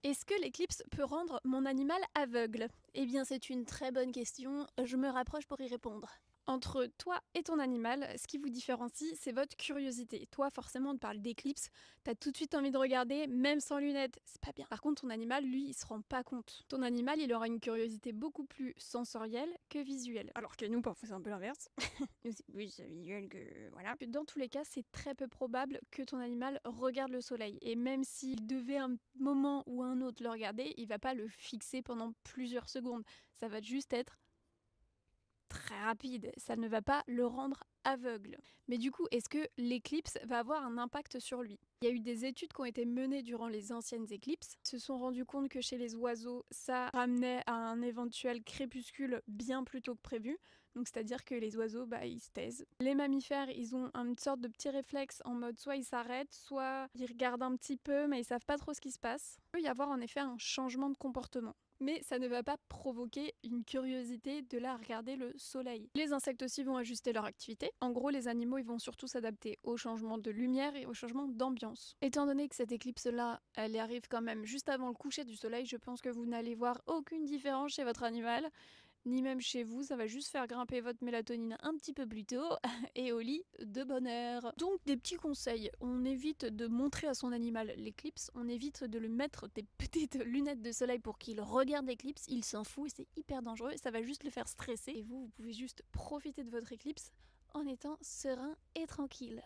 Est-ce que l'éclipse peut rendre mon animal aveugle? Eh bien, c'est une très bonne question, je me rapproche pour y répondre. Entre toi et ton animal, ce qui vous différencie, c'est votre curiosité. Toi, forcément, on te parle d'éclipse, t'as tout de suite envie de regarder, même sans lunettes, c'est pas bien. Par contre, ton animal, lui, il se rend pas compte. Ton animal, il aura une curiosité beaucoup plus sensorielle que visuelle. Alors que nous, parfois, c'est un peu l'inverse. Nous, c'est plus visuel que... voilà. Dans tous les cas, c'est très peu probable que ton animal regarde le soleil. Et même s'il devait un moment ou un autre le regarder, il va pas le fixer pendant plusieurs secondes. Ça va juste être très rapide, ça ne va pas le rendre aveugle. Mais du coup, est-ce que l'éclipse va avoir un impact sur lui? Il y a eu des études qui ont été menées durant les anciennes éclipses, se sont rendus compte que chez les oiseaux, ça ramenait à un éventuel crépuscule bien plus tôt que prévu. Donc c'est-à-dire que les oiseaux, ils se taisent. Les mammifères, ils ont une sorte de petit réflexe en mode soit ils s'arrêtent, soit ils regardent un petit peu, mais ils savent pas trop ce qui se passe. Il peut y avoir en effet un changement de comportement. Mais ça ne va pas provoquer une curiosité de là regarder le soleil. Les insectes aussi vont ajuster leur activité. En gros, les animaux ils vont surtout s'adapter au changement de lumière et au changement d'ambiance. Étant donné que cette éclipse-là, elle arrive quand même juste avant le coucher du soleil, je pense que vous n'allez voir aucune différence chez votre animal ni même chez vous, ça va juste faire grimper votre mélatonine un petit peu plus tôt et au lit de bonne heure. Donc des petits conseils, on évite de montrer à son animal l'éclipse, on évite de lui mettre des petites lunettes de soleil pour qu'il regarde l'éclipse, il s'en fout et c'est hyper dangereux, ça va juste le faire stresser et vous pouvez juste profiter de votre éclipse en étant serein et tranquille.